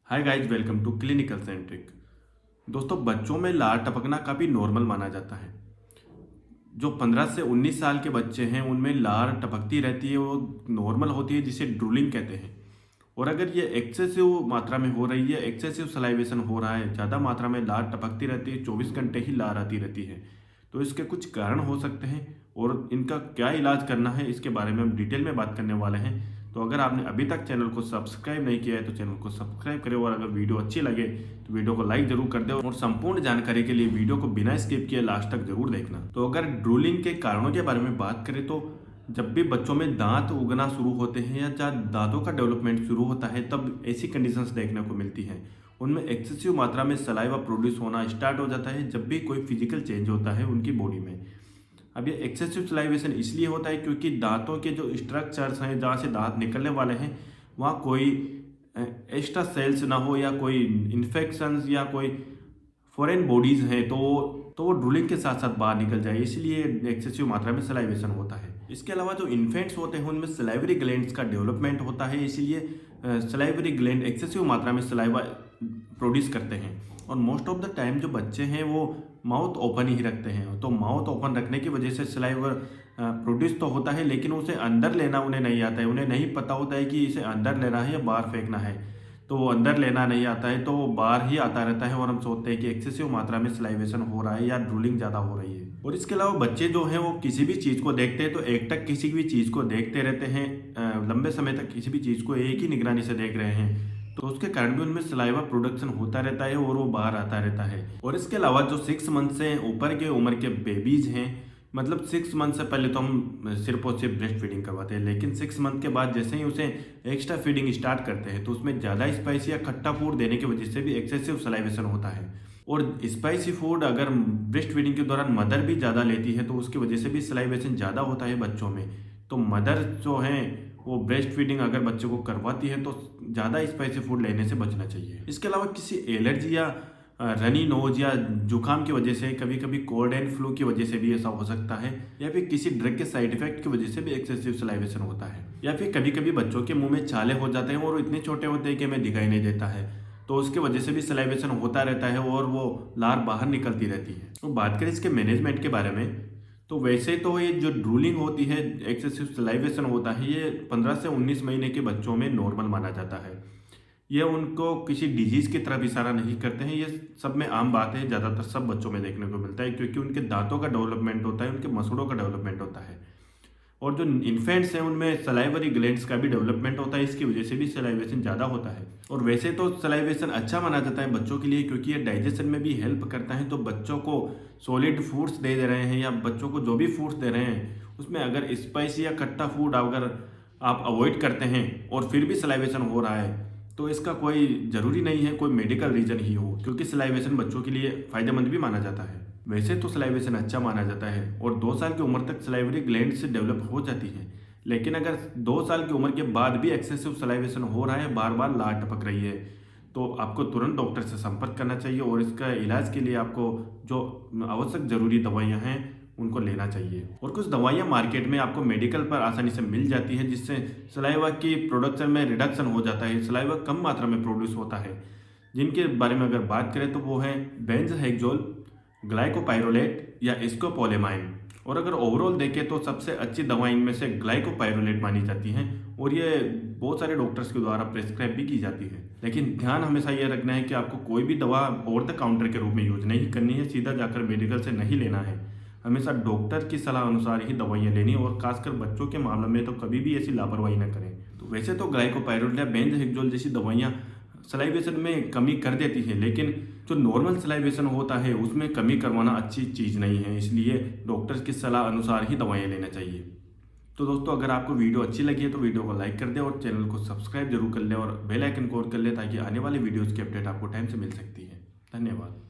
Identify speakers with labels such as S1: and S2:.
S1: Hi guys, welcome to clinical centric. दोस्तों, बच्चों में लार टपकना काफ़ी नॉर्मल माना जाता है। जो 15 से 19 साल के बच्चे हैं उनमें लार टपकती रहती है, वो नॉर्मल होती है, जिसे ड्रूलिंग कहते हैं। और अगर ये एक्सेसिव मात्रा में हो रही है, एक्सेसिव सलाइवेशन हो रहा है, ज़्यादा मात्रा में लार टपकती रहती है, 24 घंटे ही लार आती रहती है, तो इसके कुछ कारण हो सकते हैं और इनका क्या इलाज करना है इसके बारे में हम डिटेल में बात करने वाले हैं। तो अगर आपने अभी तक चैनल को सब्सक्राइब नहीं किया है तो चैनल को सब्सक्राइब करें, और अगर वीडियो अच्छी लगे तो वीडियो को लाइक जरूर कर दें, और संपूर्ण जानकारी के लिए वीडियो को बिना स्किप किए लास्ट तक जरूर देखना। तो अगर ड्रूलिंग के कारणों के बारे में बात करें तो जब भी बच्चों में दांत उगना शुरू होते हैं या जब दांतों का डेवलपमेंट शुरू होता है तब ऐसी कंडीशंस देखने को मिलती हैं। उनमें एक्सेसिव मात्रा में सलाइवा प्रोड्यूस होना स्टार्ट हो जाता है जब भी कोई फिजिकल चेंज होता है उनकी बॉडी में। अब ये एक्सेसिव सलाइवेशन इसलिए होता है क्योंकि दांतों के जो स्ट्रक्चर्स हैं, जहाँ से दांत निकलने वाले हैं, वहाँ कोई एक्स्ट्रा सेल्स ना हो या कोई इन्फेक्शंस या कोई फॉरेन बॉडीज हैं तो वो ड्रूलिंग के साथ साथ बाहर निकल जाए, इसलिए एक्सेसिव मात्रा में सलाइवेशन होता है। इसके अलावा जो इन्फेंट्स होते हैं उनमें सलाइवरी ग्लैंड्स का डेवलपमेंट होता है, इसलिए सलाइवरी ग्लैंड एक्सेसिव मात्रा में सलाइवा प्रोड्यूस करते हैं। और मोस्ट ऑफ द टाइम जो बच्चे हैं वो माउथ ओपन ही रखते हैं, तो माउथ ओपन रखने की वजह से सलाइवा प्रोड्यूस तो होता है, लेकिन उसे अंदर लेना उन्हें नहीं आता है। उन्हें नहीं पता होता है कि इसे अंदर लेना है या बाहर फेंकना है, तो वो अंदर लेना नहीं आता है, तो वो बाहर ही आता रहता है, और हम सोचते हैं कि एक्सेसिव मात्रा में सलाइवेशन हो रहा है या ड्रूलिंग ज़्यादा हो रही है। और इसके अलावा बच्चे जो हैं वो किसी भी चीज़ को देखते हैं तो एकटक किसी भी चीज़ को देखते रहते हैं, लंबे समय तक किसी भी चीज़ को एक ही निगरानी से देख रहे हैं, तो उसके कारण भी उनमें सलाइवा प्रोडक्शन होता रहता है और वो बाहर आता रहता है। और इसके अलावा जो 6 मंथ से ऊपर के उम्र के बेबीज हैं, मतलब 6 मंथ से पहले तो हम सिर्फ और सिर्फ ब्रेस्ट फीडिंग करवाते हैं, लेकिन 6 मंथ के बाद जैसे ही उसे एक्स्ट्रा फीडिंग स्टार्ट करते हैं तो उसमें ज़्यादा स्पाइसी या खट्टा फूड देने की वजह से भी एक्सेसिव सलाइवेशन होता है। और स्पाइसी फूड अगर ब्रेस्ट फीडिंग के दौरान मदर भी ज़्यादा लेती है तो उसकी वजह से भी सलाइवेशन ज़्यादा होता है बच्चों में। तो मदर जो हैं वो ब्रेस्ट फीडिंग अगर बच्चे को करवाती है तो ज़्यादा स्पाइसी फूड लेने से बचना चाहिए। इसके अलावा किसी एलर्जी या रनी नोज या जुकाम की वजह से, कभी कभी कोल्ड एंड फ्लू की वजह से भी ऐसा हो सकता है, या फिर किसी ड्रग के साइड इफेक्ट की वजह से भी एक्सेसिव सलाइवेशन होता है, या फिर कभी कभी बच्चों के मुंह में छाले हो जाते हैं और वो इतने छोटे होते हैं कि हमें दिखाई नहीं देता है, तो उसकी वजह से भी सलाइवेशन होता रहता है और वो लार बाहर निकलती रहती है। तो बात करें इसके मैनेजमेंट के बारे में, तो वैसे तो ये जो ड्रूलिंग होती है, एक्सेसिव सलाइवेशन होता है, ये 15 से 19 महीने के बच्चों में नॉर्मल माना जाता है। ये उनको किसी डिजीज़ की तरफ इशारा नहीं करते हैं, ये सब में आम बात है, ज़्यादातर सब बच्चों में देखने को मिलता है, क्योंकि उनके दांतों का डेवलपमेंट होता है, उनके मसूड़ों का डेवलपमेंट होता है। और जो इन्फेंट्स हैं उनमें सलाइवरी ग्लैंड्स का भी डेवलपमेंट होता है, इसकी वजह से भी सलाइवेशन ज़्यादा होता है। और वैसे तो सलाइवेशन अच्छा माना जाता है बच्चों के लिए, क्योंकि ये डाइजेशन में भी हेल्प करता है। तो बच्चों को सॉलिड फूड्स दे रहे हैं या बच्चों को जो भी फूड्स दे रहे हैं उसमें अगर स्पाइसी या खट्टा फूड अगर आप अवॉइड करते हैं और फिर भी सलाइवेशन हो रहा है तो इसका कोई ज़रूरी नहीं है कोई मेडिकल रीज़न ही हो, क्योंकि सलाइवेशन बच्चों के लिए फ़ायदेमंद भी माना जाता है। वैसे तो सलाइवेशन अच्छा माना जाता है और 2 साल की उम्र तक सलाइवरी ग्लैंड से डेवलप हो जाती है, लेकिन अगर 2 साल की उम्र के बाद भी एक्सेसिव सलाइवेशन हो रहा है, बार बार लार टपक रही है, तो आपको तुरंत डॉक्टर से संपर्क करना चाहिए और इसका इलाज के लिए आपको जो आवश्यक ज़रूरी दवाइयाँ हैं उनको लेना चाहिए। और कुछ दवाइयाँ मार्केट में आपको मेडिकल पर आसानी से मिल जाती है, जिससे सलाइवा की प्रोडक्शन में रिडक्शन हो जाता है, सलाइवा कम मात्रा में प्रोड्यूस होता है। जिनके बारे में अगर बात करें तो वो है बेंजहेक्सोल, ग्लाइकोपाइरोलेट या स्कोपोलेमाइन। और अगर ओवरऑल देखें तो सबसे अच्छी दवा इनमें से ग्लाइकोपाइरोलेट मानी जाती हैं और ये बहुत सारे डॉक्टर्स के द्वारा प्रेस्क्राइब भी की जाती है। लेकिन ध्यान हमेशा ये रखना है कि आपको कोई भी दवा ओवर द काउंटर के रूप में यूज नहीं करनी है, सीधा जाकर मेडिकल से नहीं लेना है। हमेशा डॉक्टर की सलाह अनुसार ही दवाइयाँ लेनी, और खासकर बच्चों के मामले में तो कभी भी ऐसी लापरवाही न करें। तो वैसे तो ग्लाइकोपाइरोलेट या बेंजहेक्सोल जैसी दवाइयाँ सलाइवेशन में कमी कर देती है, लेकिन जो नॉर्मल सलाइवेशन होता है उसमें कमी करवाना अच्छी चीज़ नहीं है, इसलिए डॉक्टर्स की सलाह अनुसार ही दवाइयाँ लेना चाहिए। तो दोस्तों, अगर आपको वीडियो अच्छी लगी है तो वीडियो को लाइक कर दें और चैनल को सब्सक्राइब जरूर कर लें और बेल आइकन को ऑन कर लें, ताकि आने वाले वीडियोज़ की अपडेट आपको टाइम से मिल सकती है। धन्यवाद।